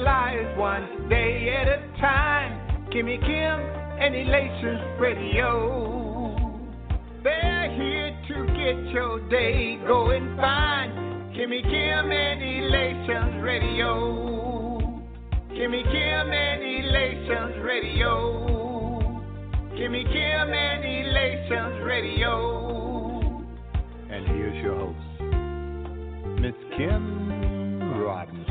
lives one day at a time. Kimmy Kim and Elations Radio. They're here to get your day going fine. Kimmy Kim and Elations Radio. Kimmy Kim and Elations Radio. Kimmy Kim and Elations Radio. And here's your host, Miss Kim Robinson.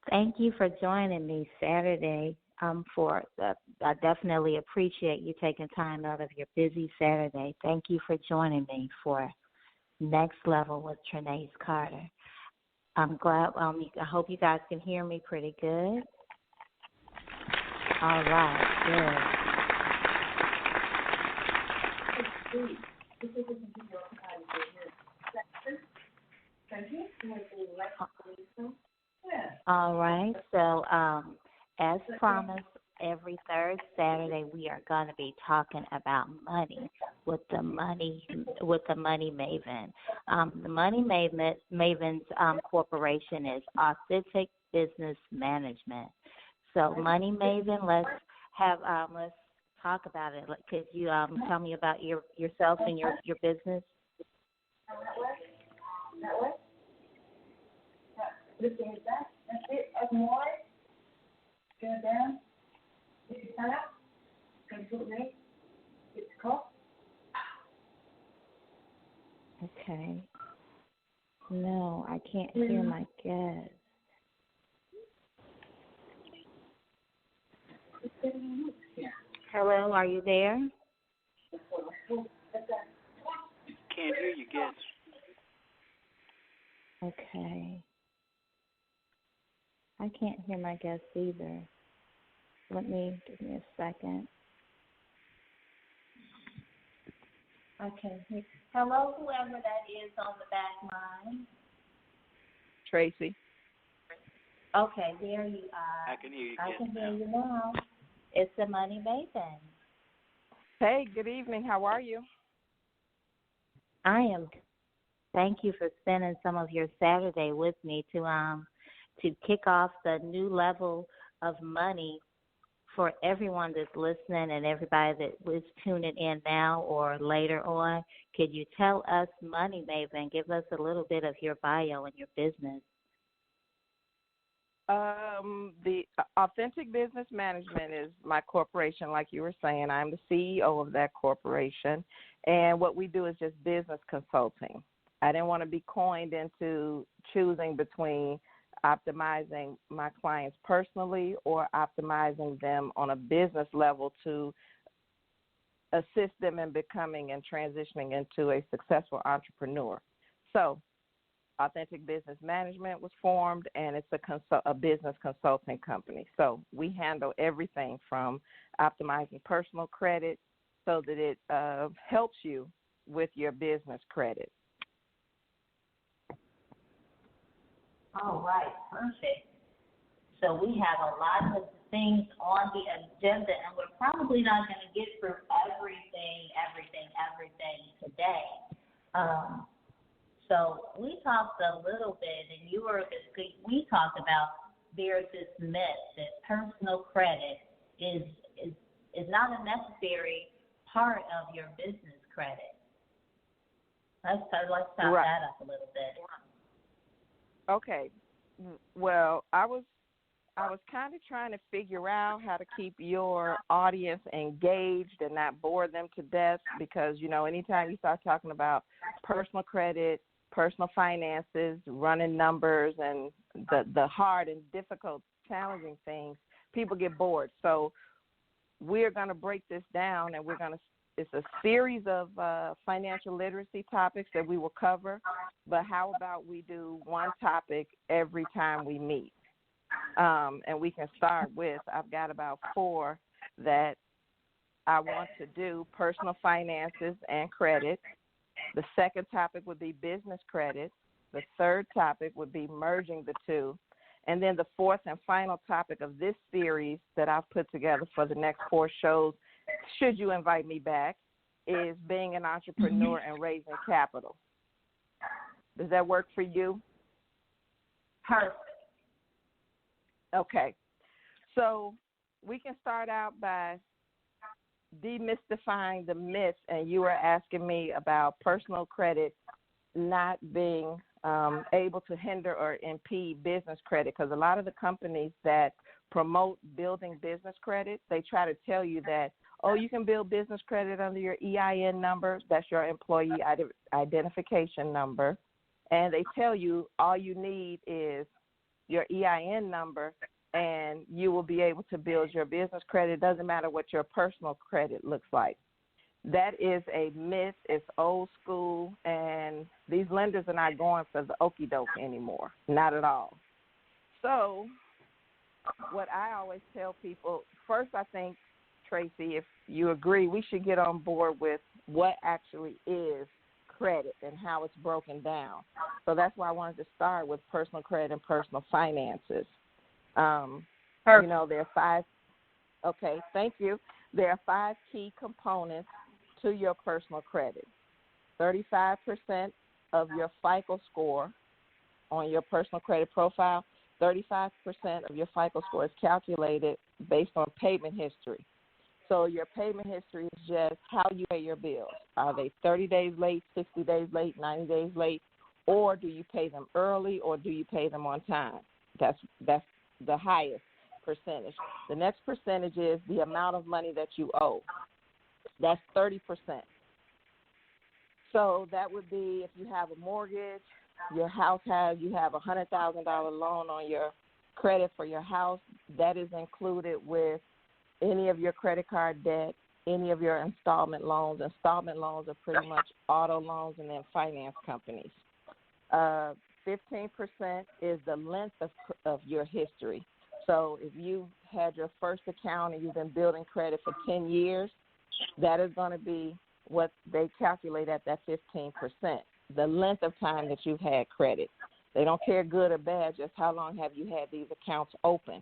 Thank you for joining me Saturday. I definitely appreciate you taking time out of your busy Saturday. Thank you for joining me for Next Level with Tranace Carter. I'm glad. I hope you guys can hear me pretty good. All right, good. All right. So as promised, every third Saturday we are going to be talking about money with the Money Maven. The Money Maven's corporation is Authentic Business Management. So Money Maven, let's talk about it. Could you tell me about yourself and your business? Okay. No, I can't hear my guest. Hello, are you there? Can't hear you, guess. Okay. I can't hear my guest either. Give me a second. Okay. Hello, whoever that is on the back line. Tracy. Okay, there you are. I can hear you. I can hear you now. It's the Money Maven. Hey, good evening. How are you? I am. Thank you for spending some of your Saturday with me to kick off the new level of money for everyone that's listening and everybody that is tuning in now or later on. Could you tell us, Money Maven, give us a little bit of your bio and your business? The Authentic Business Management is my corporation, like you were saying. I'm the CEO of that corporation, and what we do is just business consulting. I didn't want to be coined into choosing between optimizing my clients personally or optimizing them on a business level to assist them in becoming and transitioning into a successful entrepreneur. So Authentic Business Management was formed, and it's a business consulting company. So we handle everything from optimizing personal credit so that it helps you with your business credit. All right, perfect. So we have a lot of things on the agenda, and we're probably not going to get through everything today. So we talked a little bit, and we talked about there's this myth that personal credit is not a necessary part of your business credit. Let's talk that up a little bit. Okay. Well, I was kind of trying to figure out how to keep your audience engaged and not bore them to death because, anytime you start talking about personal credit, personal finances, running numbers, and the hard and difficult, challenging things, people get bored. So we're going to break this down, and it's a series of financial literacy topics that we will cover, but how about we do one topic every time we meet? And we can start with, I've got about 4 that I want to do: personal finances and credit. The second topic would be business credit. The third topic would be merging the two. And then the fourth and final topic of this series that I've put together for the next 4 shows, should you invite me back, is being an entrepreneur and raising capital. Does that work for you? Perfect. Okay. So we can start out by demystifying the myth, and you were asking me about personal credit not being able to hinder or impede business credit, because a lot of the companies that promote building business credit, they try to tell you that, you can build business credit under your EIN number. That's your employee identification number. And they tell you all you need is your EIN number, and you will be able to build your business credit. It doesn't matter what your personal credit looks like. That is a myth. It's old school, and these lenders are not going for the okie doke anymore. Not at all. So what I always tell people, first I think, Tracy, if you agree, we should get on board with what actually is credit and how it's broken down. So that's why I wanted to start with personal credit and personal finances. Perfect. There are five. Okay, thank you. There are 5 key components to your personal credit. 35% of your FICO score on your personal credit profile, 35% of your FICO score is calculated based on payment history. So your payment history is just how you pay your bills. Are they 30 days late, 60 days late, 90 days late, or do you pay them early, or do you pay them on time? That's the highest percentage. The next percentage is the amount of money that you owe. That's 30%. So that would be if you have a mortgage, you have a $100,000 loan on your credit for your house, that is included with any of your credit card debt, any of your installment loans. Installment loans are pretty much auto loans and then finance companies. 15% is the length of your history. So if you had your first account and you've been building credit for 10 years, that is going to be what they calculate at that 15%, the length of time that you've had credit. They don't care good or bad, just how long have you had these accounts open.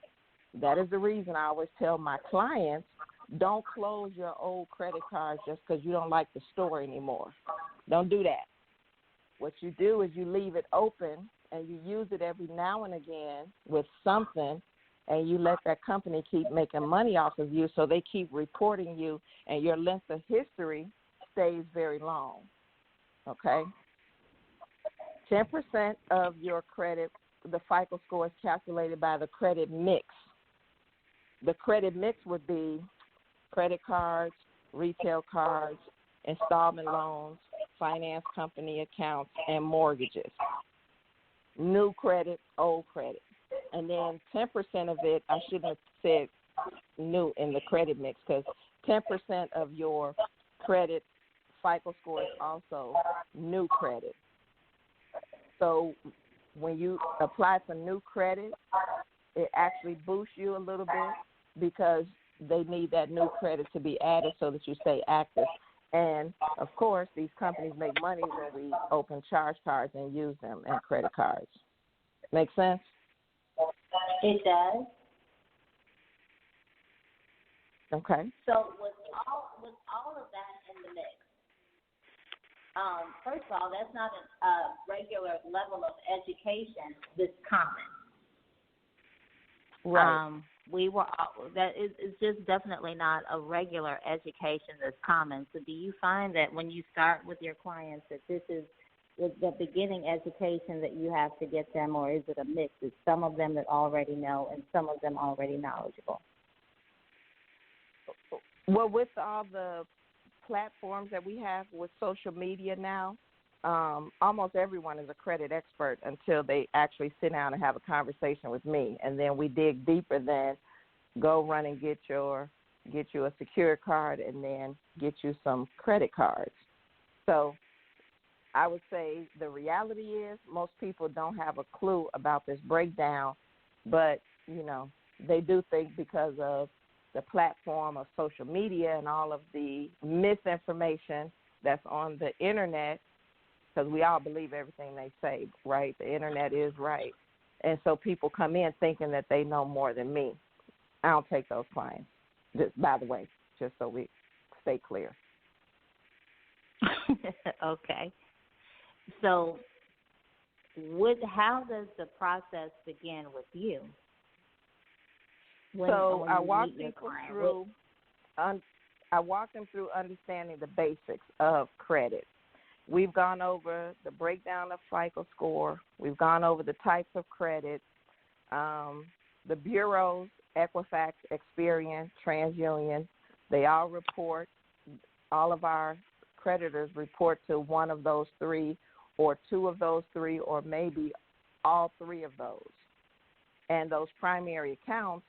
That is the reason I always tell my clients, don't close your old credit cards just because you don't like the store anymore. Don't do that. What you do is you leave it open and you use it every now and again with something, and you let that company keep making money off of you, so they keep reporting you, and your length of history stays very long, okay? 10% of your credit, the FICO score is calculated by the credit mix. The credit mix would be credit cards, retail cards, installment loans, finance company accounts, and mortgages. New credit, old credit. And then 10% of it, I shouldn't have said new in the credit mix, because 10% of your credit FICO score is also new credit. So when you apply for new credit, it actually boosts you a little bit because they need that new credit to be added so that you stay active. And, of course, these companies make money when we open charge cards and use them and credit cards. Make sense? It does. Okay. So with all of that in the mix, first of all, that's not a regular level of education that's common. Right. It's just definitely not a regular education that's common. So do you find that when you start with your clients that this is the beginning education that you have to get them, or is it a mix? Is some of them that already know and some of them already knowledgeable? Well, with all the platforms that we have with social media now, almost everyone is a credit expert until they actually sit down and have a conversation with me, and then we dig deeper than go run and get you a secured card and then get you some credit cards. So I would say the reality is most people don't have a clue about this breakdown, but, they do think because of the platform of social media and all of the misinformation that's on the internet, because we all believe everything they say, right? The internet is right. And so people come in thinking that they know more than me. I don't take those clients, just, by the way, just so we stay clear. Okay. So how does the process begin with you? When I walk them through understanding the basics of credit. We've gone over the breakdown of FICO score. We've gone over the types of credit, the bureaus, Equifax, Experian, TransUnion. They all report. All of our creditors report to one of those three or two of those three or maybe all three of those. And those primary accounts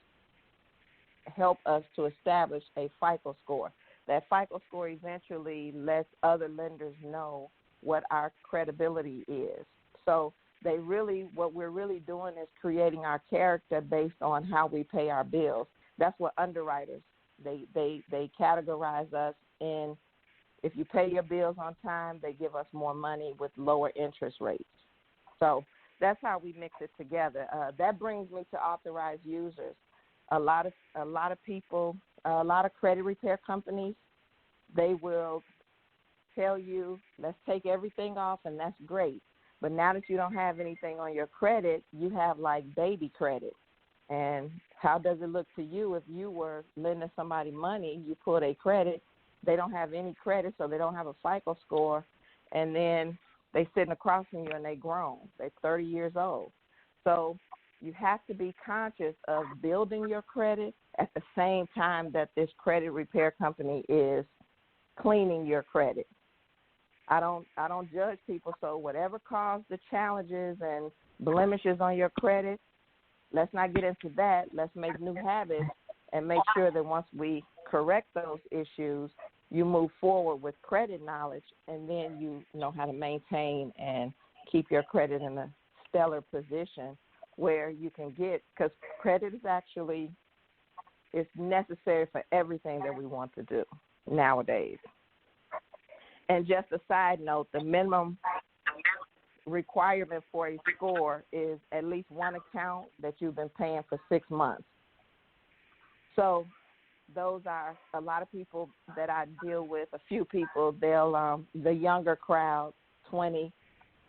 help us to establish a FICO score. That FICO score eventually lets other lenders know what our credibility is. So what we're really doing is creating our character based on how we pay our bills. That's what underwriters, they categorize us in. If you pay your bills on time, they give us more money with lower interest rates. So that's how we mix it together. That brings me to authorized users. A lot of people, a lot of credit repair companies, they will tell you, let's take everything off, and that's great. But now that you don't have anything on your credit, you have like baby credit. And how does it look to you if you were lending somebody money, you pull their credit, they don't have any credit, so they don't have a FICO score, and then they sitting across from you and they grown. They're 30 years old. So you have to be conscious of building your credit at the same time that this credit repair company is cleaning your credit. I don't judge people, so whatever caused the challenges and blemishes on your credit, let's not get into that. Let's make new habits and make sure that once we correct those issues, you move forward with credit knowledge, and then you know how to maintain and keep your credit in a stellar position where you can get, because credit is actually, it's necessary for everything that we want to do nowadays. And just a side note, the minimum requirement for a score is at least one account that you've been paying for 6 months. So those are a lot of people that I deal with, a few people, they'll, the younger crowd, 20,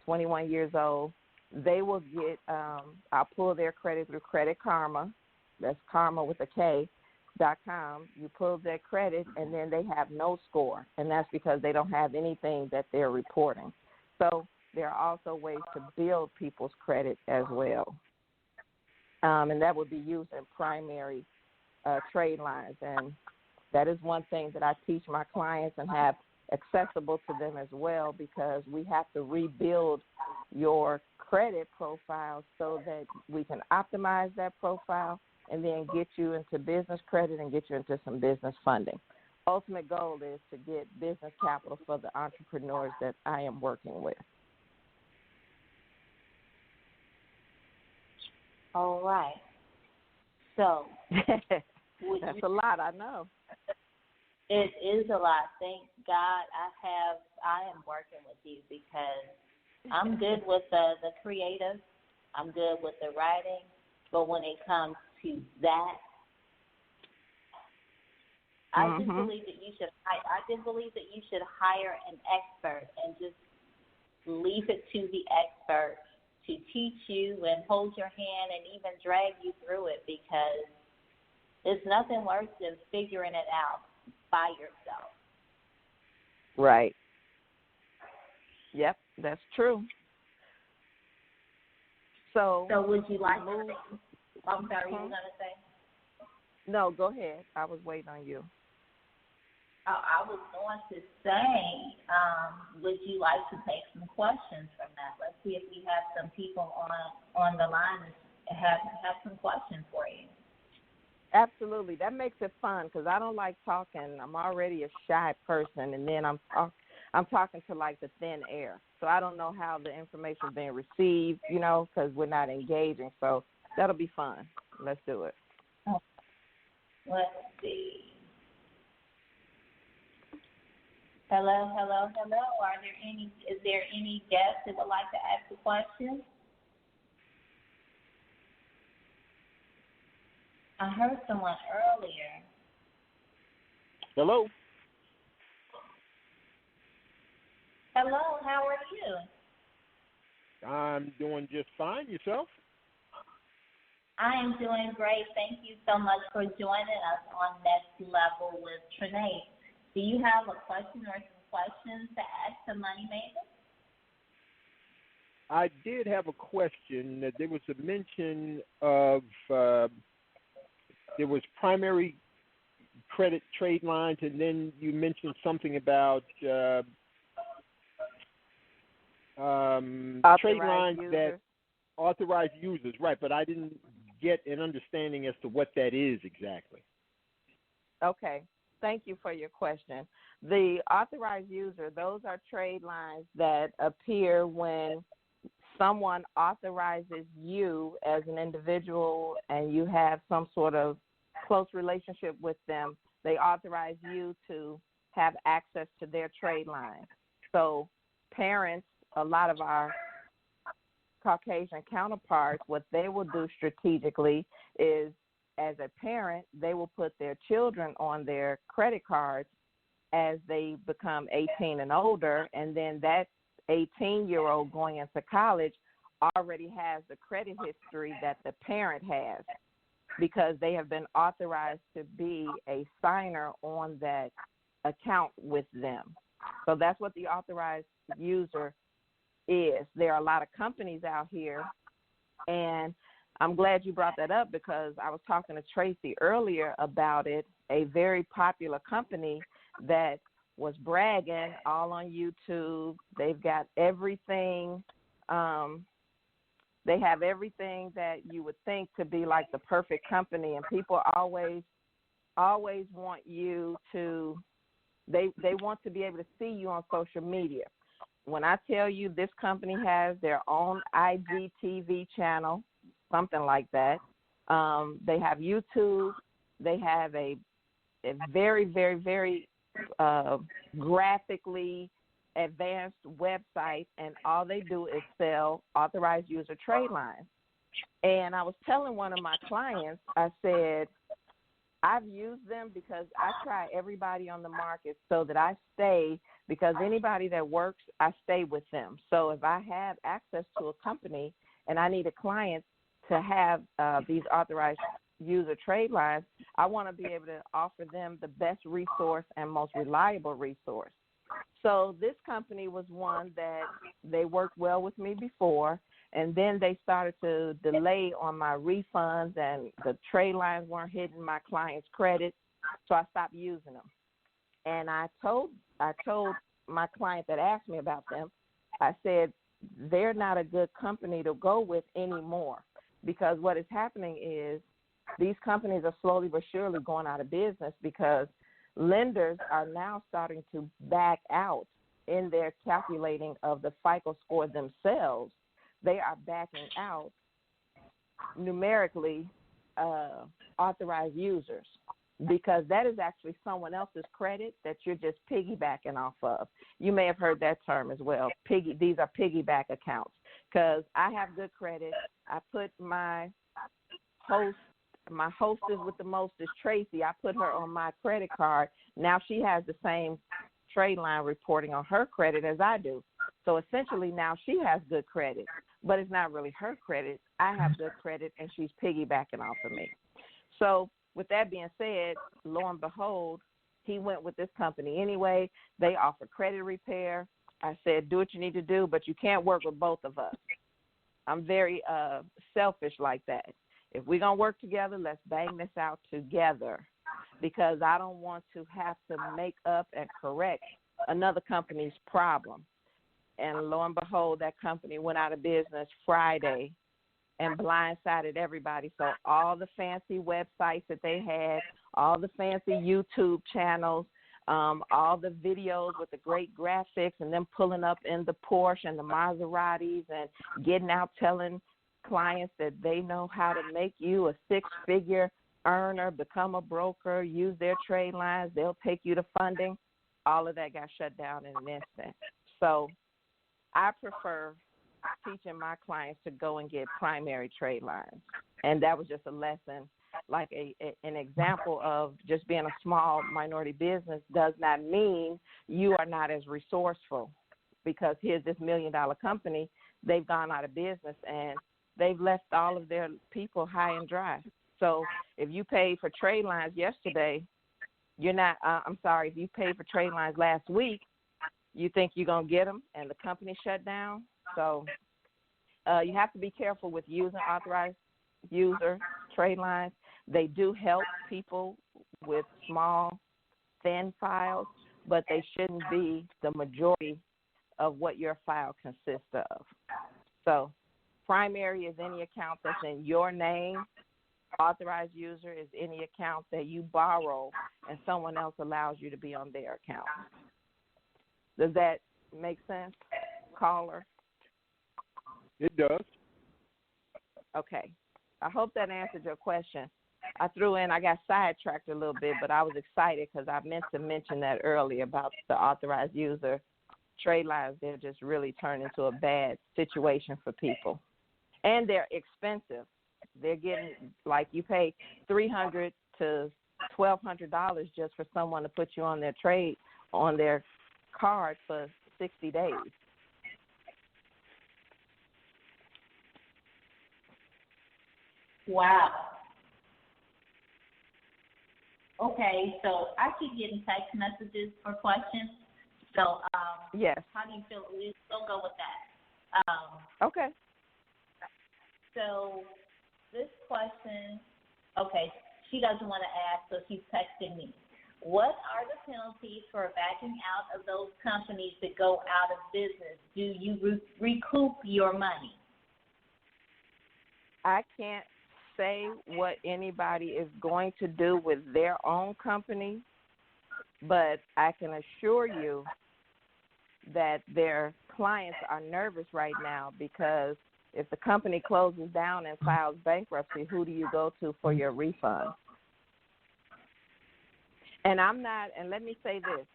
21 years old, they will get, I'll pull their credit through Credit Karma, that's Karma with a K.com. You pull their credit, and then they have no score, and that's because they don't have anything that they're reporting. So there are also ways to build people's credit as well, and that would be used in primary trade lines, and that is one thing that I teach my clients and have accessible to them as well, because we have to rebuild your credit profile so that we can optimize that profile and then get you into business credit and get you into some business funding. Ultimate goal is to get business capital for the entrepreneurs that I am working with. All right. So that's a lot, I know. It is a lot. Thank God I am working with you, because I'm good with the creative. I'm good with the writing. But when it comes to that, I just believe that you should hire an expert and just leave it to the expert to teach you and hold your hand and even drag you through it, because there's nothing worse than figuring it out by yourself. Right. Yep, that's true. So would you like to move? I'm sorry, you were going to say? No, go ahead. I was waiting on you. I was going to say, would you like to take some questions from that? Let's see if we have some people on the line that have some questions for you. Absolutely. That makes it fun, because I don't like talking. I'm already a shy person, and then I'm talking to like the thin air. So I don't know how the information is being received, because we're not engaging. So that'll be fun. Let's do it. Let's see. Hello. Is there any guests that would like to ask a question? I heard someone earlier. Hello, how are you? I'm doing just fine. Yourself? I am doing great. Thank you so much for joining us on Next Level with Tranace. Do you have a question or some questions to ask the Moneymaker? I did have a question. There was a mention of there was primary credit trade lines, and then you mentioned something about trade lines that authorized users, right? But I didn't get an understanding as to what that is exactly. Okay. Thank you for your question. The authorized user, those are trade lines that appear when someone authorizes you as an individual and you have some sort of close relationship with them. They authorize you to have access to their trade line. So parents, a lot of our Caucasian counterparts, what they will do strategically is as a parent, they will put their children on their credit cards as they become 18 and older, and then that 18-year-old going into college already has the credit history that the parent has because they have been authorized to be a signer on that account with them. So that's what the authorized user is. There are a lot of companies out here, and I'm glad you brought that up because I was talking to Tracy earlier about it, a very popular company that was bragging all on YouTube. They've got everything. They have everything that you would think to be like the perfect company, and people always want you to, they want to be able to see you on social media. When I tell you this company has their own IGTV channel, something like that, they have YouTube, they have a very, very, very graphically advanced website, and all they do is sell authorized user trade lines. And I was telling one of my clients, I said, I've used them because I try everybody on the market so that I stay, because anybody that works, I stay with them. So if I have access to a company and I need a client to have these authorized user trade lines, I want to be able to offer them the best resource and most reliable resource. So this company was one that they worked well with me before, and then they started to delay on my refunds, and the trade lines weren't hitting my client's credit, so I stopped using them. And I told my client that asked me about them, I said, they're not a good company to go with anymore, because what is happening is these companies are slowly but surely going out of business because lenders are now starting to back out in their calculating of the FICO score themselves. They are backing out numerically authorized users because that is actually someone else's credit that you're just piggybacking off of. You may have heard that term as well. These are piggyback accounts because I have good credit. I put my hostess with the mostest, Tracy, I put her on my credit card. Now she has the same trade line reporting on her credit as I do. So essentially now she has good credit, but it's not really her credit. I have good credit, and she's piggybacking off of me. So with that being said, lo and behold, he went with this company anyway. They offer credit repair. I said, do what you need to do, but you can't work with both of us. I'm very selfish like that. If we're going to work together, let's bang this out together, because I don't want to have to make up and correct another company's problem. And lo and behold, that company went out of business Friday and blindsided everybody. So all the fancy websites that they had, all the fancy YouTube channels, all the videos with the great graphics and them pulling up in the Porsche and the Maseratis and getting out telling clients that they know how to make you a six-figure earner, become a broker, use their trade lines, they'll take you to funding. All of that got shut down in an instant. So I prefer teaching my clients to go and get primary trade lines. And that was just a lesson, like an example of just being a small minority business does not mean you are not as resourceful, because here's this $1 million company, they've gone out of business and they've left all of their people high and dry. So if you paid for trade lines yesterday, you're not, if you paid for trade lines last week, you think you're going to get them and the company shut down. So you have to be careful with using authorized user trade lines. They do help people with small, thin files, but they shouldn't be the majority of what your file consists of. So primary is any account that's in your name. Authorized user is any account that you borrow and someone else allows you to be on their account. Does that make sense, caller? It does. Okay. I hope that answered your question. I got sidetracked a little bit, but I was excited because I meant to mention that earlier about the authorized user trade lines. They're just really turned into a bad situation for people. And they're expensive. They're getting, like, you pay $300 to $1,200 just for someone to put you on their card for 60 days. Wow. Okay, so I keep getting text messages for questions. So, yes. How do you feel? We'll go with that. Okay. So, this question, okay, she doesn't want to ask, so she's texting me. What are the penalties for backing out of those companies that go out of business? Do you recoup your money? I can't say what anybody is going to do with their own company, but I can assure you that their clients are nervous right now because if the company closes down and files bankruptcy, who do you go to for your refund? And let me say this,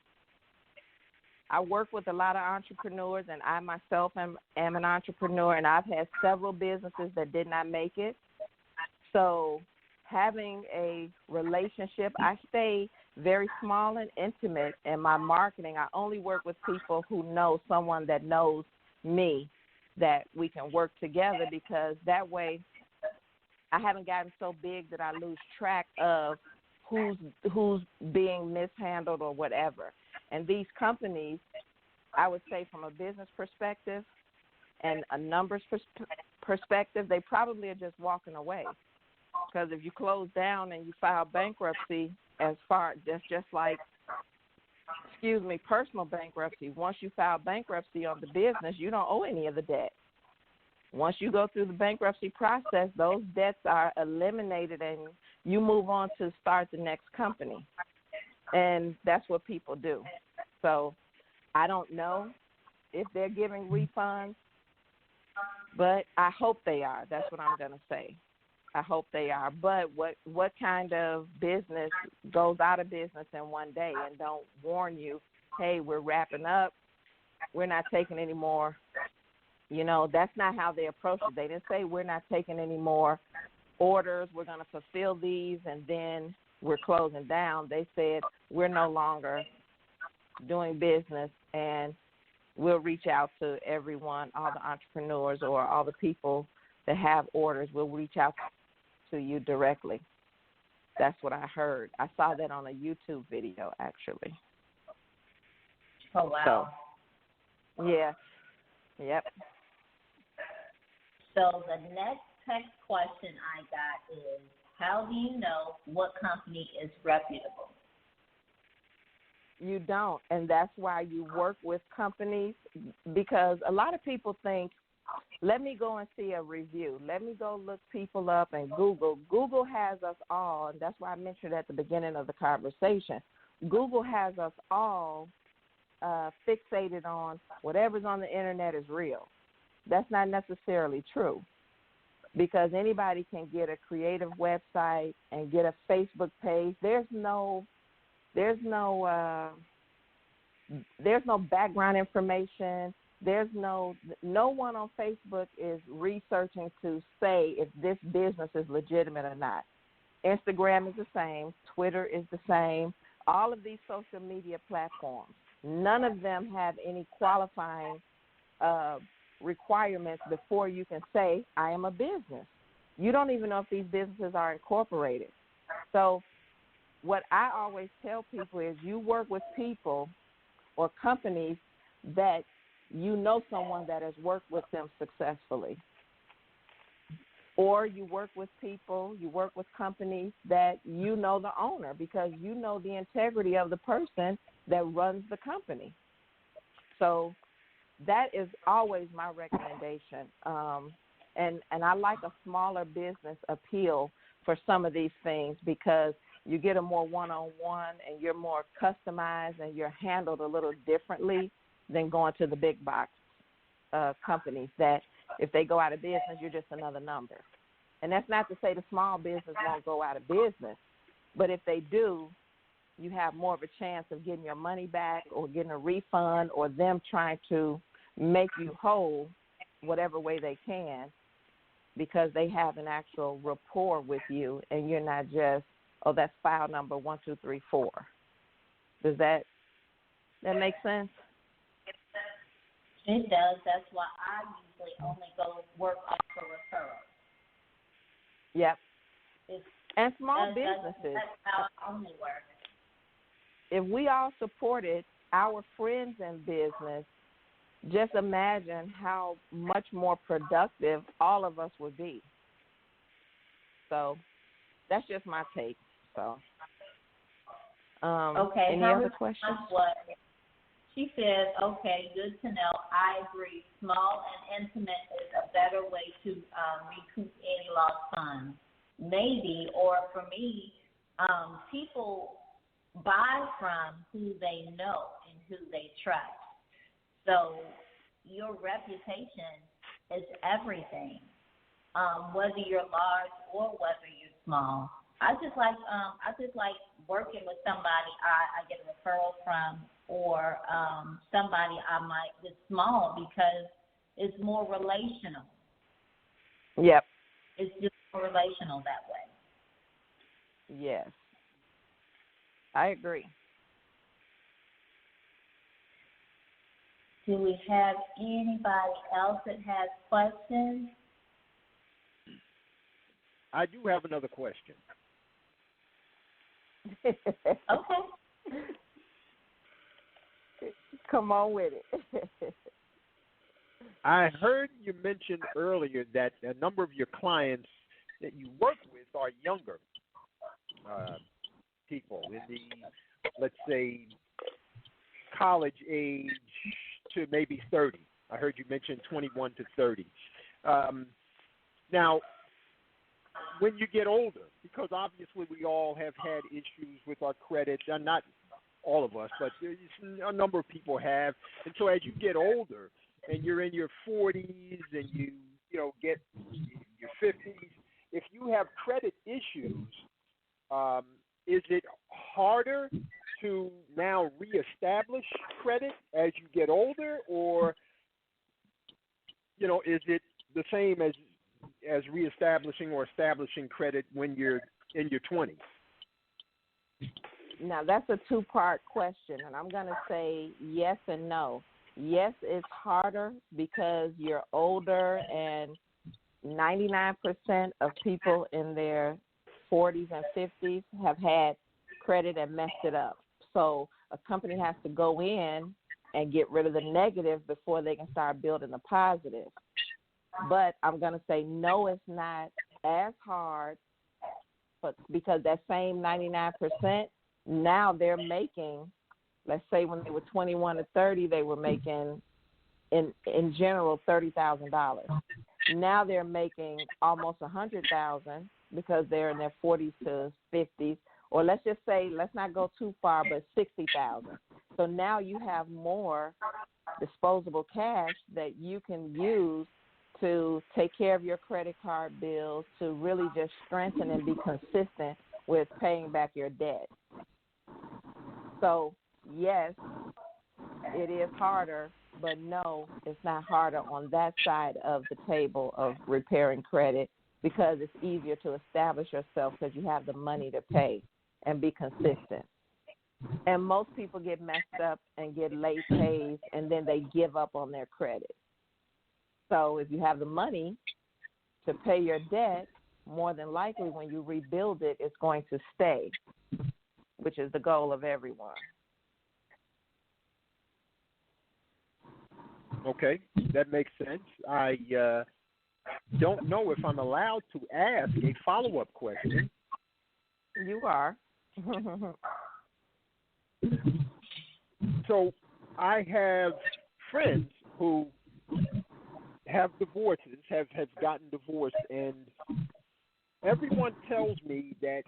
I work with a lot of entrepreneurs, and I myself am an entrepreneur, and I've had several businesses that did not make it. So having a relationship, I stay very small and intimate in my marketing. I only work with people who know someone that knows me, that we can work together, because that way I haven't gotten so big that I lose track of who's being mishandled or whatever. And these companies, I would say from a business perspective and a numbers perspective, they probably are just walking away. Because if you close down and you file bankruptcy, that's just like, personal bankruptcy. Once you file bankruptcy on the business, you don't owe any of the debt. Once you go through the bankruptcy process, those debts are eliminated and you move on to start the next company. And that's what people do. So I don't know if they're giving refunds, but I hope they are. That's what I'm going to say. I hope they are. But what kind of business goes out of business in one day and don't warn you, hey, we're wrapping up, we're not taking any more? That's not how they approach it. They didn't say we're not taking any more orders, we're going to fulfill these, and then we're closing down. They said we're no longer doing business, and we'll reach out to everyone, all the entrepreneurs or all the people that have orders. We'll reach out to you directly. That's what I heard. I saw that on a YouTube video, actually. Oh, wow. So, yeah. Yep. So the next text question I got is, how do you know what company is reputable? You don't, and that's why you work with companies, because a lot of people think, let me go and see a review. Let me go look people up and Google. Google has us all, and that's why I mentioned at the beginning of the conversation. Google has us all fixated on whatever's on the internet is real. That's not necessarily true, because anybody can get a creative website and get a Facebook page. There's no background information. There's no one on Facebook is researching to say if this business is legitimate or not. Instagram is the same. Twitter is the same. All of these social media platforms, none of them have any qualifying requirements before you can say, I am a business. You don't even know if these businesses are incorporated. So what I always tell people is you work with people or companies that you know someone that has worked with them successfully. Or you work with people, you work with companies that you know the owner, because you know the integrity of the person that runs the company. So that is always my recommendation. And I like a smaller business appeal for some of these things, because you get a more one-on-one and you're more customized and you're handled a little differently than going to the big box companies that if they go out of business, you're just another number. And that's not to say the small business won't go out of business, but if they do, you have more of a chance of getting your money back or getting a refund, or them trying to make you whole whatever way they can, because they have an actual rapport with you, and you're not just, oh, that's file number 1234. Does that make sense? It does. That's why I usually only go work off a referral. Yep. And small businesses. That's how I only work. If we all supported our friends in business, just imagine how much more productive all of us would be. So that's just my take. So, okay. Any other questions? She says, okay, good to know. I agree. Small and intimate is a better way to recoup any lost funds. Maybe, or for me, people buy from who they know and who they trust. So your reputation is everything, whether you're large or whether you're small. I just like working with somebody I get a referral from, or somebody I might that's small, because it's more relational. Yep. It's just more relational that way. Yes. I agree. Do we have anybody else that has questions? I do have another question. Okay. Come on with it. I heard you mention earlier that a number of your clients that you work with are younger people in the, let's say, college age to maybe 30. I heard you mention 21 to 30. Now, when you get older, because obviously we all have had issues with our credit, not all of us, but a number of people have. And so as you get older and you're in your 40s and you get your 50s, if you have credit issues, is it harder to now reestablish credit as you get older, or is it the same as reestablishing or establishing credit when you're in your 20s? Now, that's a two-part question, and I'm going to say yes and no. Yes, it's harder because you're older, and 99% of people in their 40s and 50s have had credit and messed it up. So a company has to go in and get rid of the negative before they can start building the positive. But I'm going to say no, it's not as hard, but because that same 99%, now they're making, let's say when they were 21 to 30, they were making, in general, $30,000. Now they're making almost $100,000 because they're in their 40s to 50s, or let's just say, let's not go too far, but $60,000. So now you have more disposable cash that you can use to take care of your credit card bills, to really just strengthen and be consistent with paying back your debt. So, yes, it is harder, but no, it's not harder on that side of the table of repairing credit, because it's easier to establish yourself because you have the money to pay and be consistent. And most people get messed up and get late pays, and then they give up on their credit. So if you have the money to pay your debt, more than likely when you rebuild it, it's going to stay, which is the goal of everyone. Okay, that makes sense. I don't know if I'm allowed to ask a follow-up question. You are. So I have friends who have divorces, have gotten divorced, and everyone tells me that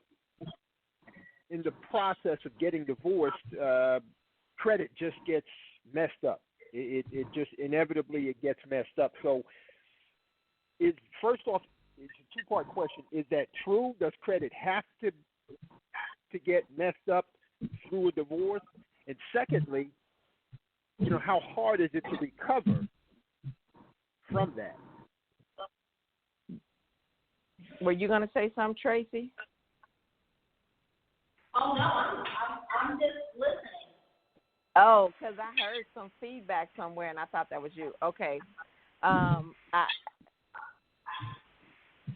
in the process of getting divorced, credit just gets messed up. It just inevitably it gets messed up. So, first off, it's a two-part question. Is that true? Does credit have to get messed up through a divorce? And secondly, how hard is it to recover from that? Were you going to say something, Tracy? Oh no, I'm just listening. Oh, because I heard some feedback somewhere, and I thought that was you. Okay.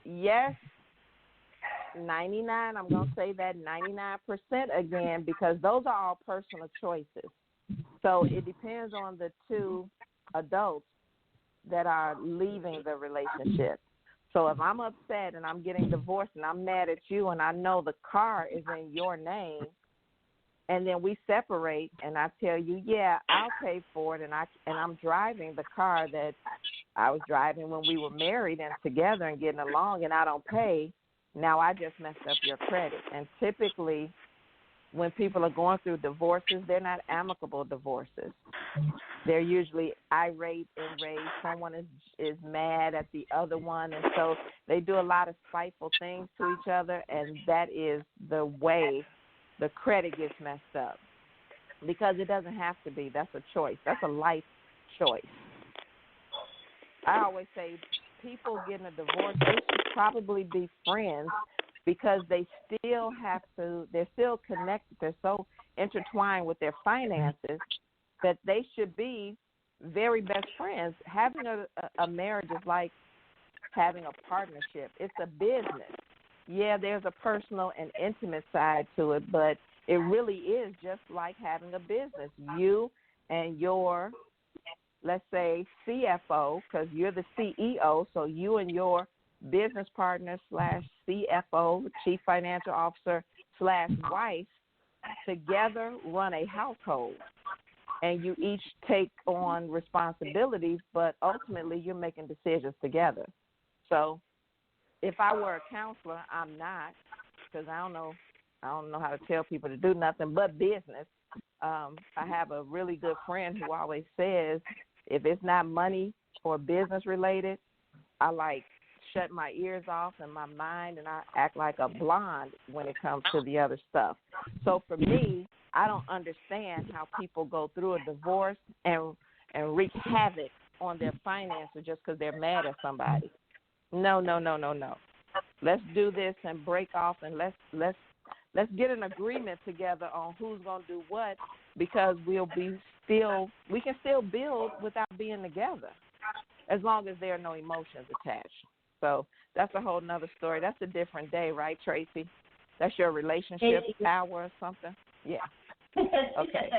Yes, 99. I'm going to say that 99% again, because those are all personal choices. So it depends on the two adults that are leaving the relationship. So if I'm upset and I'm getting divorced and I'm mad at you and I know the car is in your name, and then we separate and I tell you, yeah, I'll pay for it, and I'm driving the car that I was driving when we were married and together and getting along, and I don't pay, now I just messed up your credit. And typically when people are going through divorces, they're not amicable divorces. They're usually irate, enraged. Someone is mad at the other one, and so they do a lot of spiteful things to each other, and that is the way the credit gets messed up, because it doesn't have to be. That's a choice. That's a life choice. I always say people getting a divorce, they should probably be friends, because they still have to, they're still connected, they're so intertwined with their finances that they should be very best friends. Having a marriage is like having a partnership. It's a business. Yeah, there's a personal and intimate side to it, but it really is just like having a business. You and your, let's say, CFO, because you're the CEO, so you and your business partner / CFO, chief financial officer / wife, together run a household. And you each take on responsibilities, but ultimately you're making decisions together. So if I were a counselor, I'm not, because I don't know how to tell people to do nothing but business. I have a really good friend who always says, if it's not money or business related, I shut my ears off and my mind, and I act like a blonde when it comes to the other stuff. So for me, I don't understand how people go through a divorce and wreak havoc on their finances just because they're mad at somebody. No. Let's do this and break off, and let's get an agreement together on who's going to do what, because we can still build without being together, as long as there are no emotions attached. So that's a whole nother story. That's a different day, right, Tracy? That's your relationship hour or something? Yeah. Okay.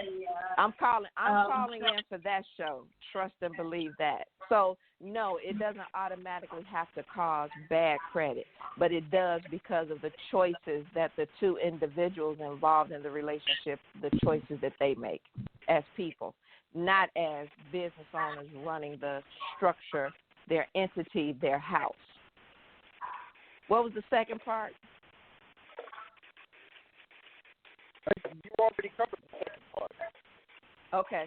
I'm calling in for that show. Trust and believe that. So, no, it doesn't automatically have to cause bad credit, but it does because of the choices that the two individuals involved in the relationship, the choices that they make as people, not as business owners running the structure, their entity, their house. What was the second part? You already covered the second part. Okay.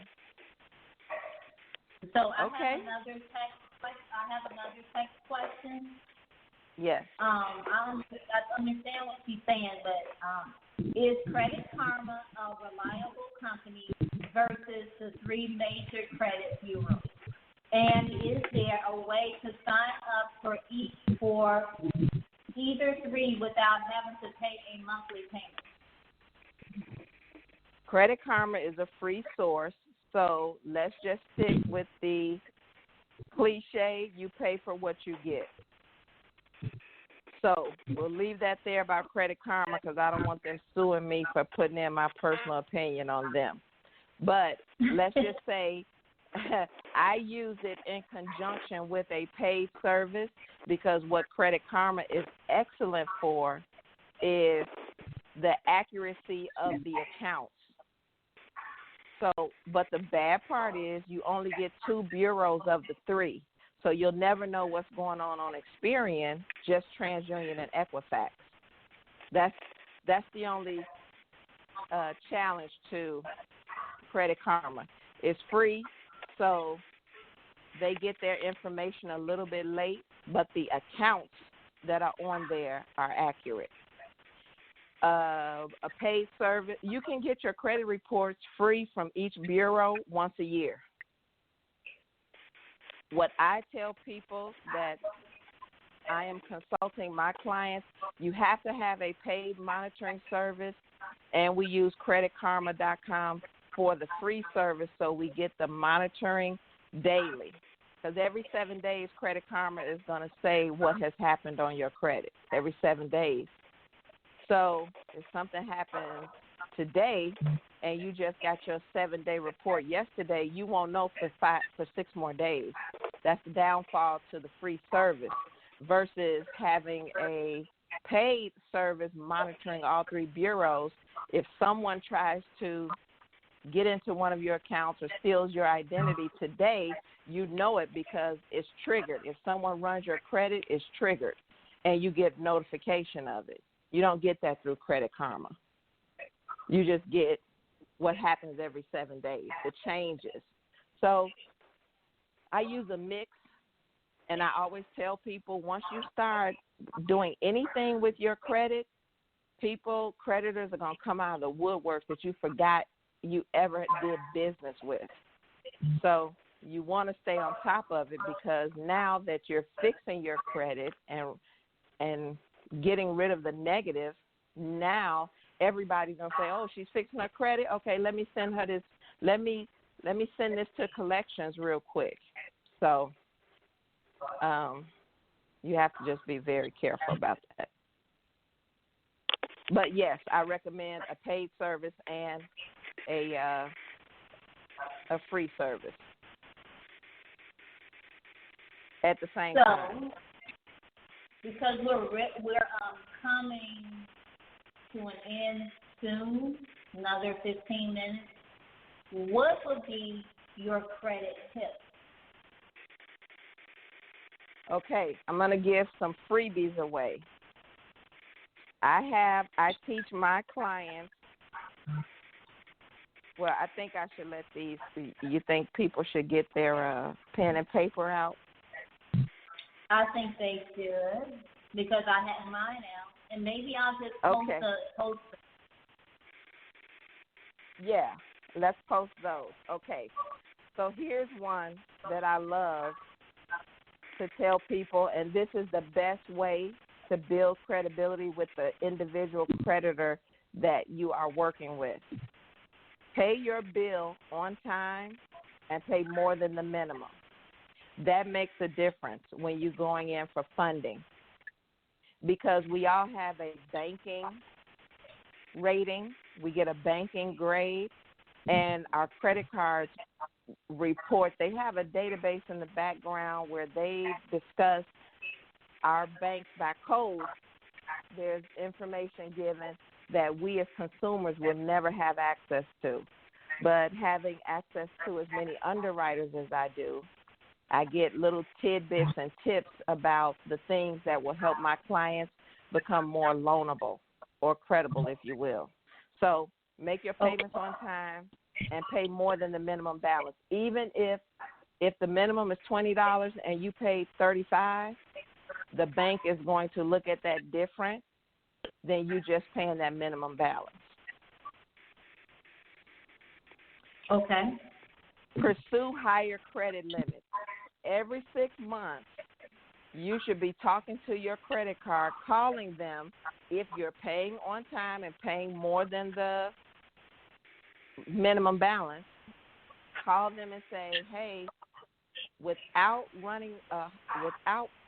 So I have another text question. Yes. I understand what she's saying, but is Credit Karma a reliable company versus the three major credit bureaus? And is there a way to sign up for either three without having to pay a monthly payment? Credit Karma is a free source, so let's just stick with the cliche, you pay for what you get. So we'll leave that there about Credit Karma, because I don't want them suing me for putting in my personal opinion on them. But let's just say I use it in conjunction with a paid service, because what Credit Karma is excellent for is the accuracy of the accounts. So, but the bad part is you only get two bureaus of the three. So you'll never know what's going on Experian, just TransUnion and Equifax. That's the only challenge to Credit Karma. It's free, so they get their information a little bit late, but the accounts that are on there are accurate. A paid service, you can get your credit reports free from each bureau once a year. What I tell people that I am consulting my clients. You have to have a paid monitoring service, and we use creditkarma.com for the free service so we get the monitoring daily. Because every 7 days, Credit Karma is going to say what has happened on your credit every 7 days. So if something happens today and you just got your 7-day report yesterday, you won't know for 6 more days. That's the downfall to the free service versus having a paid service monitoring all 3 bureaus. If someone tries to get into one of your accounts or steals your identity today, you know it because it's triggered. If someone runs your credit, it's triggered, and you get notification of it. You don't get that through Credit Karma. You just get what happens every 7 days. It changes. So I use a mix, and I always tell people once you start doing anything with your credit, creditors are going to come out of the woodwork that you forgot you ever did business with. So you want to stay on top of it because now that you're fixing your credit and getting rid of the negative, now everybody's going to say, oh, she's fixing her credit. Okay, let me send her this. Let me send this to collections real quick. So you have to just be very careful about that. But, yes, I recommend a paid service and a free service at the same time. Because we're coming to an end soon, another 15 minutes, what would be your credit tip? Okay, I'm going to give some freebies away. I teach my clients. Well, I think I should let these. You think people should get their pen and paper out? I think they should because I have mine out, and maybe I'll just post. Yeah, let's post those. Okay, so here's one that I love to tell people, and this is the best way to build credibility with the individual creditor that you are working with. Pay your bill on time and pay more than the minimum. That makes a difference when you're going in for funding because we all have a banking rating. We get a banking grade, and our credit cards report. They have a database in the background where they discuss our banks by code. There's information given that we as consumers will never have access to. But having access to as many underwriters as I do, I get little tidbits and tips about the things that will help my clients become more loanable or credible, if you will. So make your payments on time and pay more than the minimum balance. Even if the minimum is $20 and you paid $35, the bank is going to look at that different than you just paying that minimum balance. Okay. Pursue higher credit limits. Every 6 months, you should be talking to your credit card, calling them if you're paying on time and paying more than the minimum balance. Call them and say, hey, without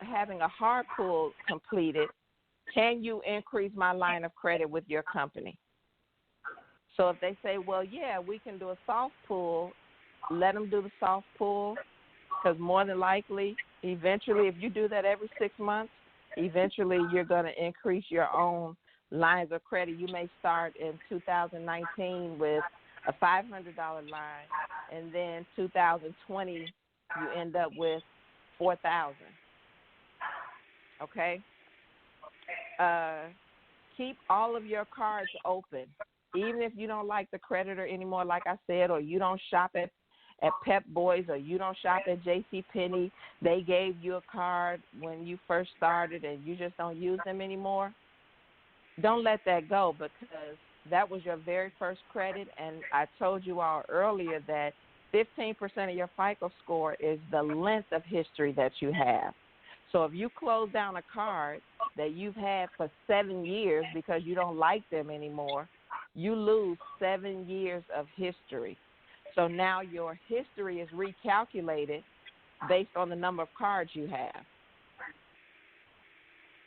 having a hard pull completed, can you increase my line of credit with your company? So if they say, well, yeah, we can do a soft pull, let them do the soft pull, because more than likely, eventually, if you do that every 6 months, eventually you're going to increase your own lines of credit. You may start in 2019 with a $500 line, and then 2020 you end up with $4,000. Okay? Keep all of your cards open. Even if you don't like the creditor anymore, like I said, or you don't shop at Pep Boys or you don't shop at JCPenney, they gave you a card when you first started and you just don't use them anymore, don't let that go because that was your very first credit. And I told you all earlier that 15% of your FICO score is the length of history that you have. So if you close down a card that you've had for 7 years because you don't like them anymore, you lose 7 years of history. So now your history is recalculated based on the number of cards you have.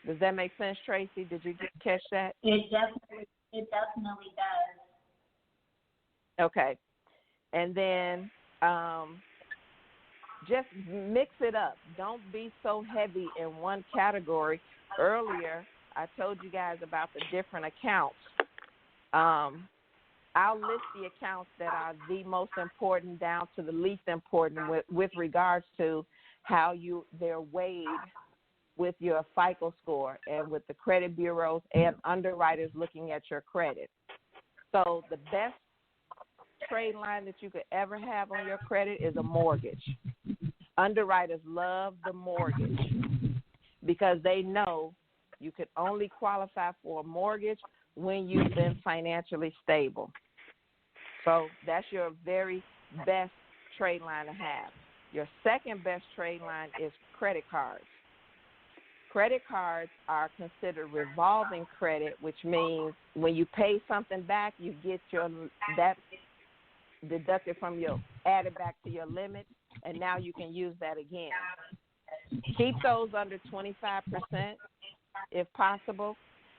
Does that make sense, Tracy? Did you catch that? It definitely does. Okay. And then just mix it up. Don't be so heavy in one category. Earlier, I told you guys about the different accounts. I'll list the accounts that are the most important down to the least important with regards to how they're weighed with your FICO score and with the credit bureaus and underwriters looking at your credit. So the best trade line that you could ever have on your credit is a mortgage. Underwriters love the mortgage because they know you could only qualify for a mortgage when you've been financially stable. So that's your very best trade line to have. Your second best trade line is credit cards. Credit cards are considered revolving credit, which means when you pay something back, you get that deducted from added back to your limit, and now you can use that again. Keep those under 25% if possible.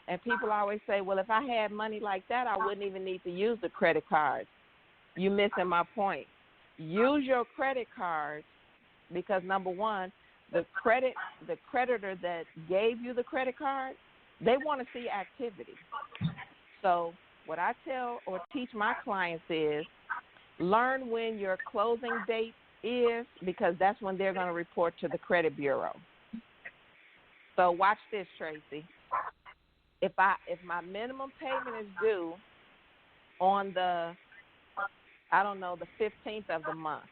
And people always say, well, if I had money like that, I wouldn't even need to use the credit cards. You're missing my point. Use your credit cards because, number one, the creditor that gave you the credit card, they want to see activity. So what I tell or teach my clients is learn when your closing date is because that's when they're going to report to the credit bureau. So watch this, Tracy. If my minimum payment is due on the 15th of the month,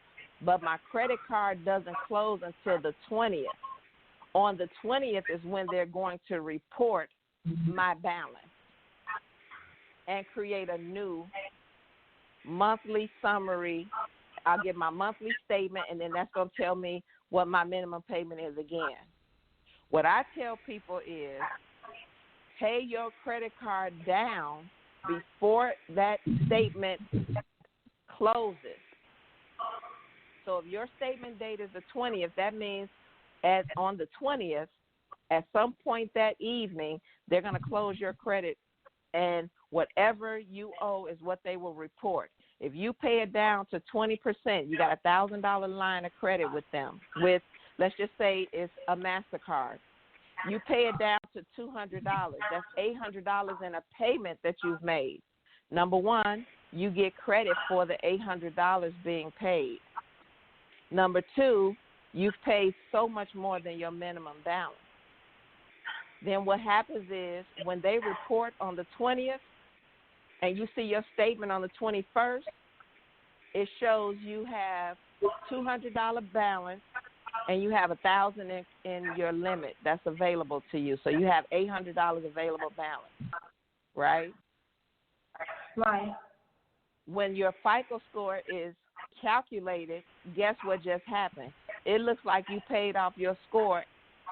but my credit card doesn't close until the 20th. On the 20th is when they're going to report my balance and create a new monthly summary. I'll get my monthly statement, and then that's going to tell me what my minimum payment is again. What I tell people is pay your credit card down before that statement closes. So if your statement date is the 20th, that means on the 20th, at some point that evening, they're going to close your credit, and whatever you owe is what they will report. If you pay it down to 20%, you got a $1,000 line of credit with them. With, let's just say it's a MasterCard. You pay it down to $200. That's $800 in a payment that you've made. Number one, you get credit for the $800 being paid. Number two, you've paid so much more than your minimum balance. Then what happens is when they report on the 20th and you see your statement on the 21st, it shows you have $200 balance and you have $1,000 in your limit that's available to you. So you have $800 available balance, right? Right. When your FICO score is calculated, guess what just happened? It looks like you paid off your score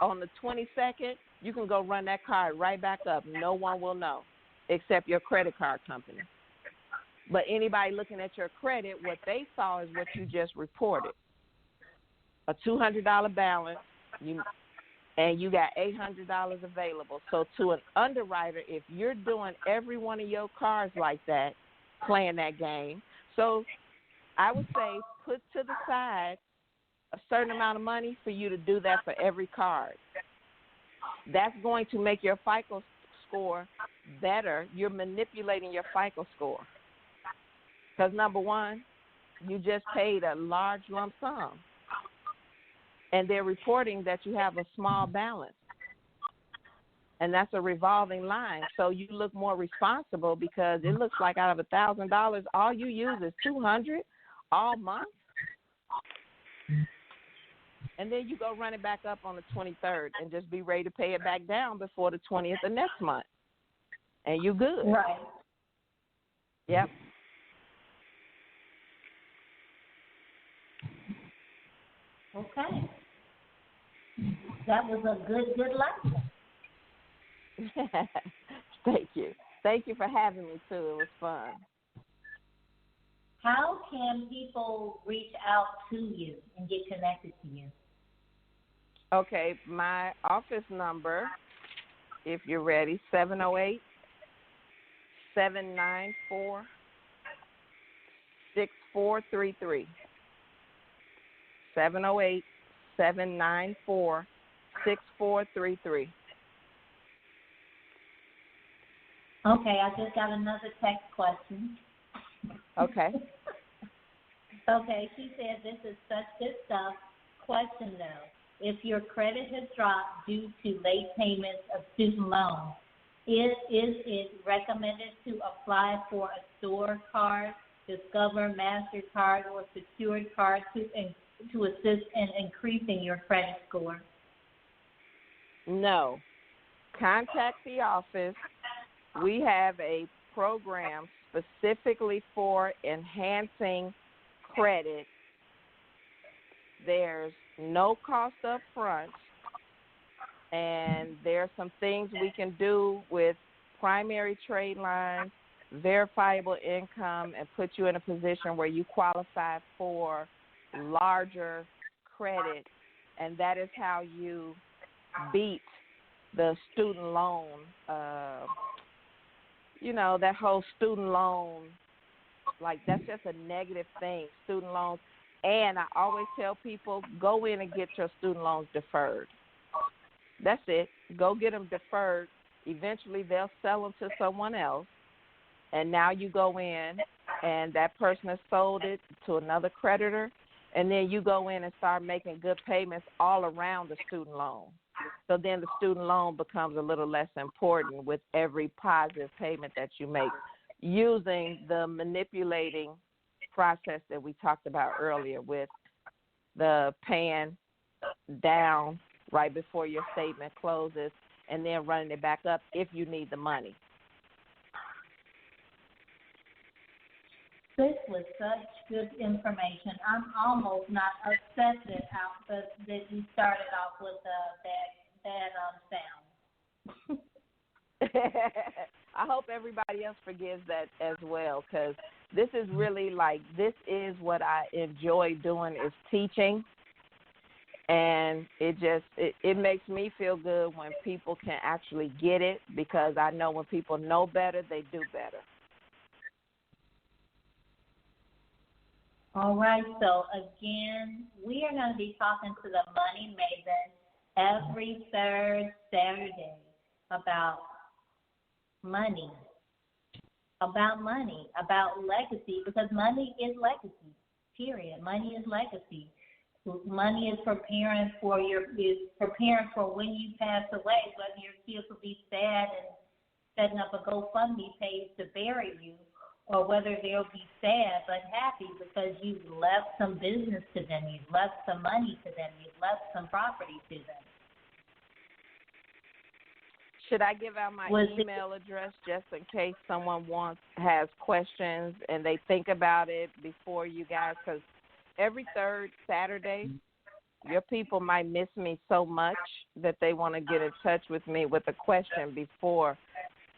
on the 22nd. You can go run that card right back up. No one will know except your credit card company. But anybody looking at your credit, what they saw is what you just reported. A $200 balance, and you got $800 available. So to an underwriter, if you're doing every one of your cards like that, playing that game, so I would say put to the side a certain amount of money for you to do that for every card. That's going to make your FICO score better. You're manipulating your FICO score. Because, number one, you just paid a large lump sum. And they're reporting that you have a small balance. And that's a revolving line. So you look more responsible because it looks like out of $1,000, all you use is $200 all month. And then you go run it back up on the 23rd and just be ready to pay it back down before the 20th of next month. And you good. Right. Yep. Okay. That was a good lesson. Thank you. Thank you for having me, too. It was fun. How can people reach out to you and get connected to you? Okay, my office number, if you're ready, 708-794-6433. 708-794-6433. Okay, I just got another text question. Okay. Okay, she said this is such good stuff. Question though, if your credit has dropped due to late payments of student loans, is it recommended to apply for a store card, Discover, MasterCard, or secured card to assist in increasing your credit score? No. Contact the office. We have a program specifically for enhancing credit. There's no cost up front, and there are some things we can do with primary trade lines, verifiable income, and put you in a position where you qualify for larger credit, and that is how you beat the student loan, that whole student loan, like that's just a negative thing, student loans. And I always tell people, go in and get your student loans deferred. That's it. Go get them deferred. Eventually they'll sell them to someone else, and now you go in and that person has sold it to another creditor, and then you go in and start making good payments all around the student loan. So then the student loan becomes a little less important with every positive payment that you make, using the manipulating process that we talked about earlier with the paying down right before your statement closes and then running it back up if you need the money. This was such good information. I'm almost not upset that you started off with that sound. I hope everybody else forgives that as well, because this is really this is what I enjoy doing, is teaching. And it makes me feel good when people can actually get it, because I know when people know better, they do better. All right, so again, we are going to be talking to the Money Maven every third Saturday about money, about legacy, because money is legacy, period. Money is legacy. Money is preparing for when you pass away, whether your kids will be sad and setting up a GoFundMe page to bury you, or whether they'll be sad but happy because you've left some business to them, you've left some money to them, you've left some property to them. Should I give out my email address just in case someone has questions and they think about it before you guys? Because every third Saturday, your people might miss me so much that they want to get in touch with me with a question before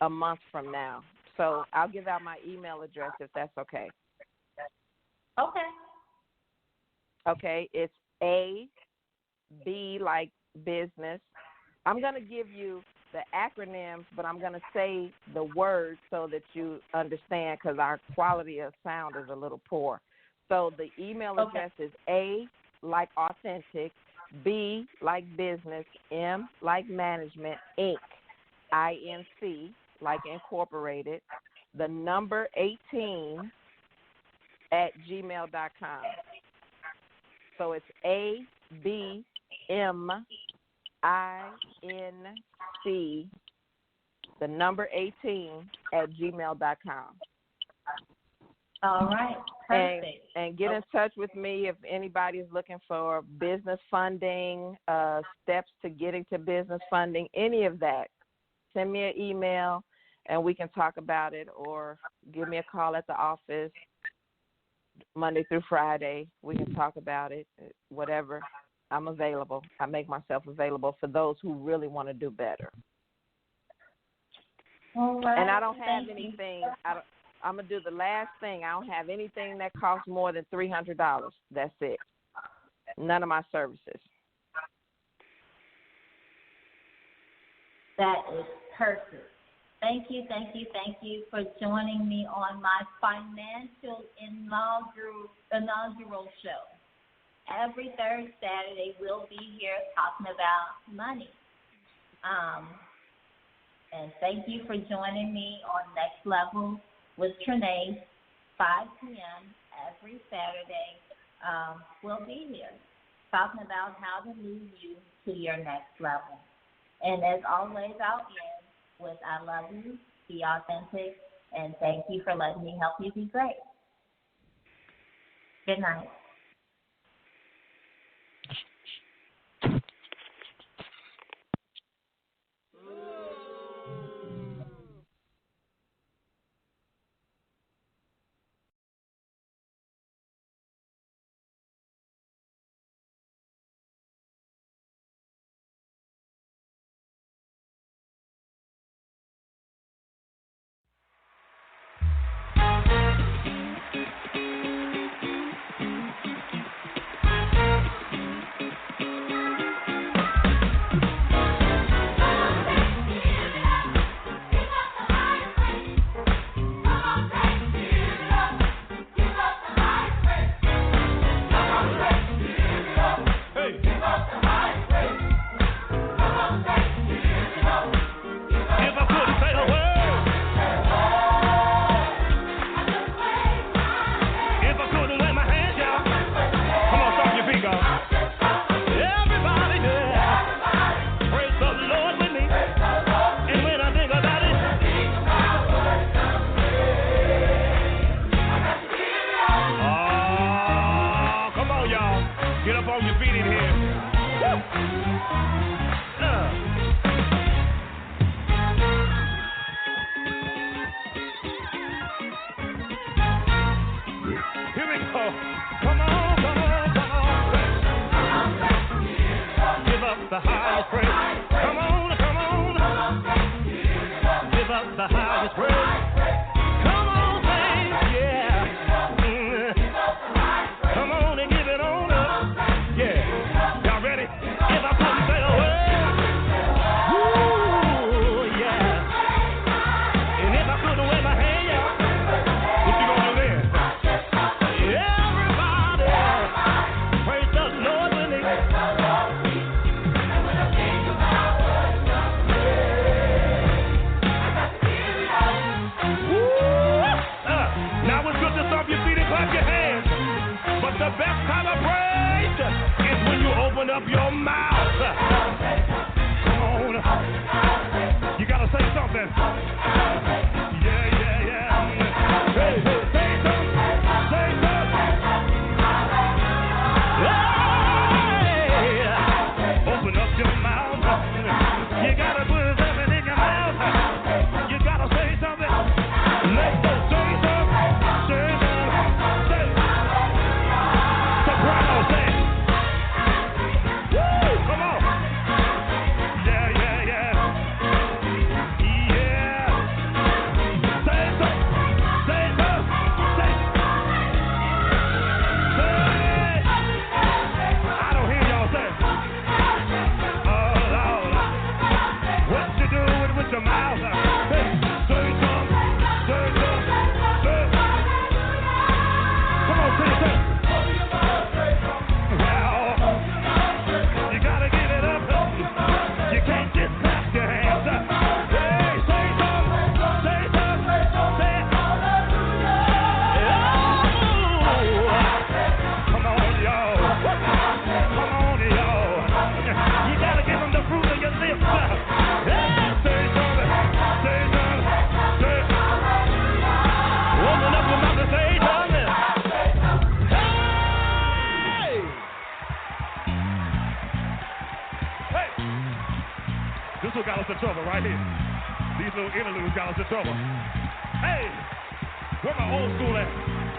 a month from now. So I'll give out my email address if that's okay. Okay. Okay, it's A-B like business. I'm going to give you the acronyms, but I'm going to say the words so that you understand, because our quality of sound is a little poor. So the email address is A like authentic, B like business, M like management, Inc., INC, like incorporated, the number 18 at gmail.com. So it's ABMINC, the number 18 at gmail.com. All right, perfect. And get in touch with me if anybody's looking for business funding, steps to getting to business funding, any of that. Send me an email, and we can talk about it, or give me a call at the office Monday through Friday. We can talk about it, whatever I'm available. I make myself available for those who really want to do better. All right. And I don't have anything. I'm going to do the last thing. I don't have anything that costs more than $300. That's it. None of my services. That is perfect. Thank you for joining me on my financial inaugural show. Every third Saturday, we'll be here talking about money. And thank you for joining me on Next Level with Tranace, 5 p.m. every Saturday. We'll be here talking about how to move you to your next level. And as always, I'll end with I love you, be authentic, and thank you for letting me help you be great. Good night.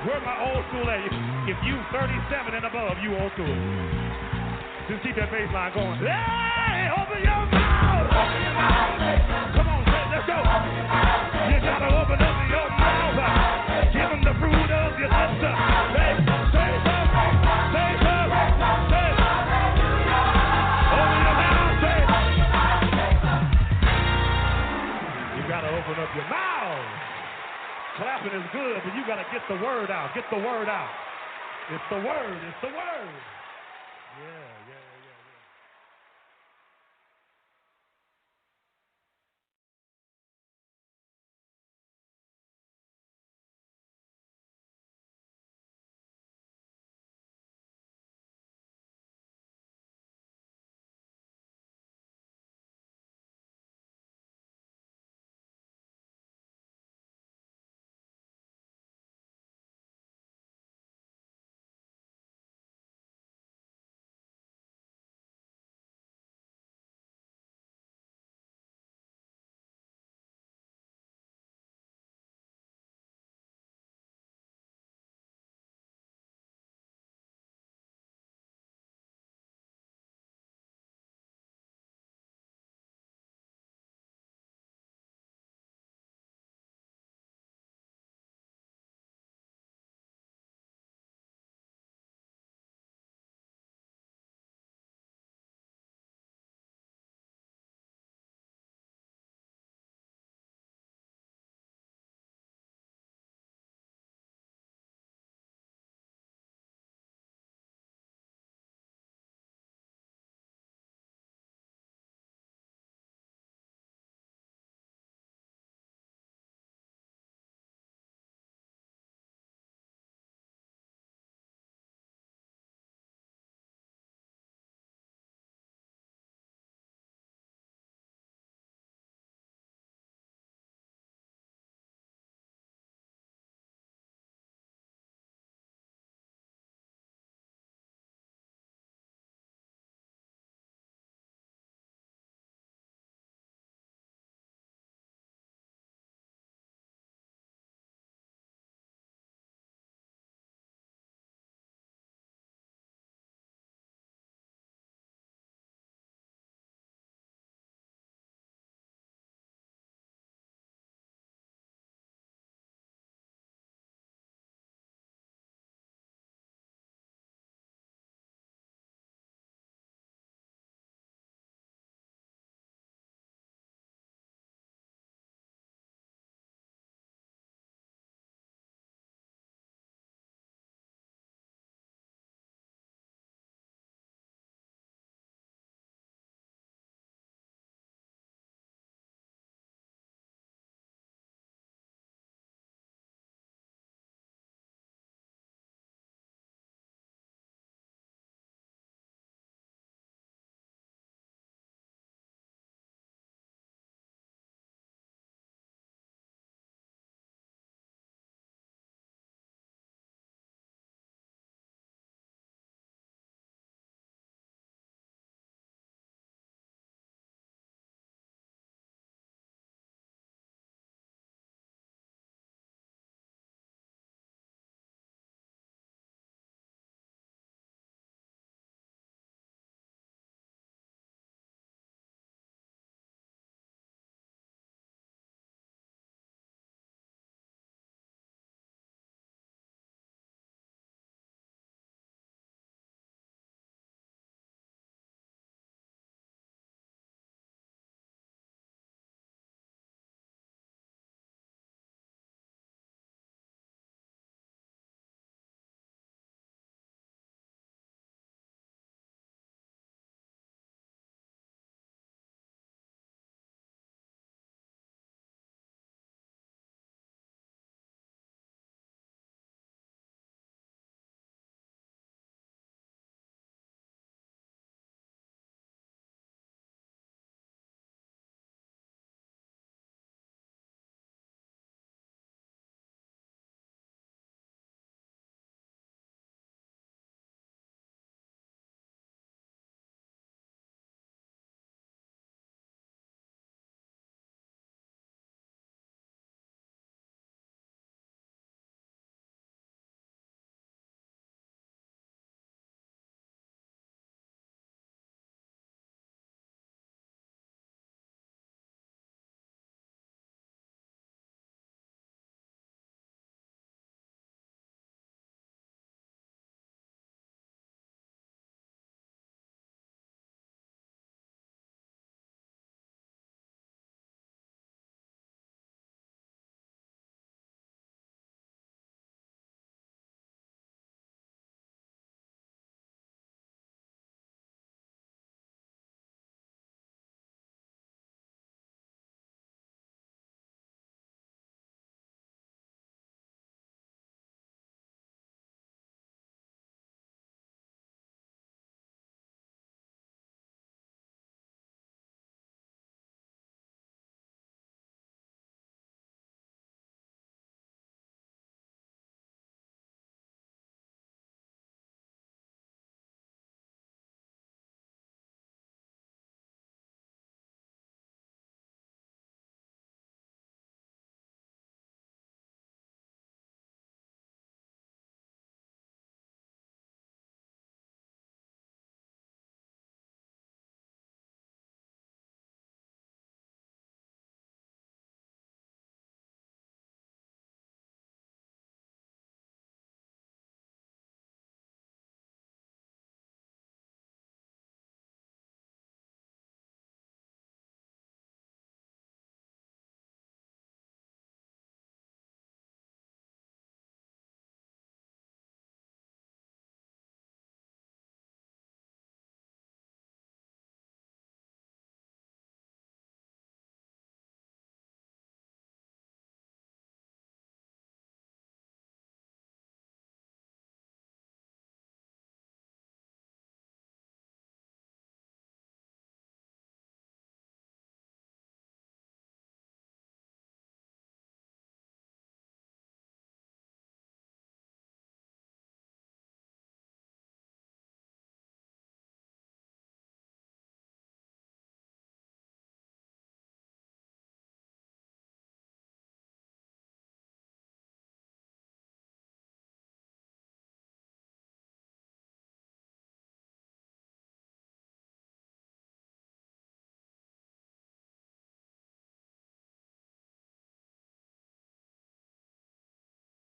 Where my old school at? If you 37 and above, you old school. Just keep that bass line going. Hey, open your mouth. Open your mouth. Come on, let's go. You gotta open up your mouth. Give them the fruit of your lips. Say something. Say something. Say open your mouth. Say. You gotta open up your mouth. Clapping is good, but you gotta get the word out. Get the word out. It's the word. It's the word. Yeah, yeah.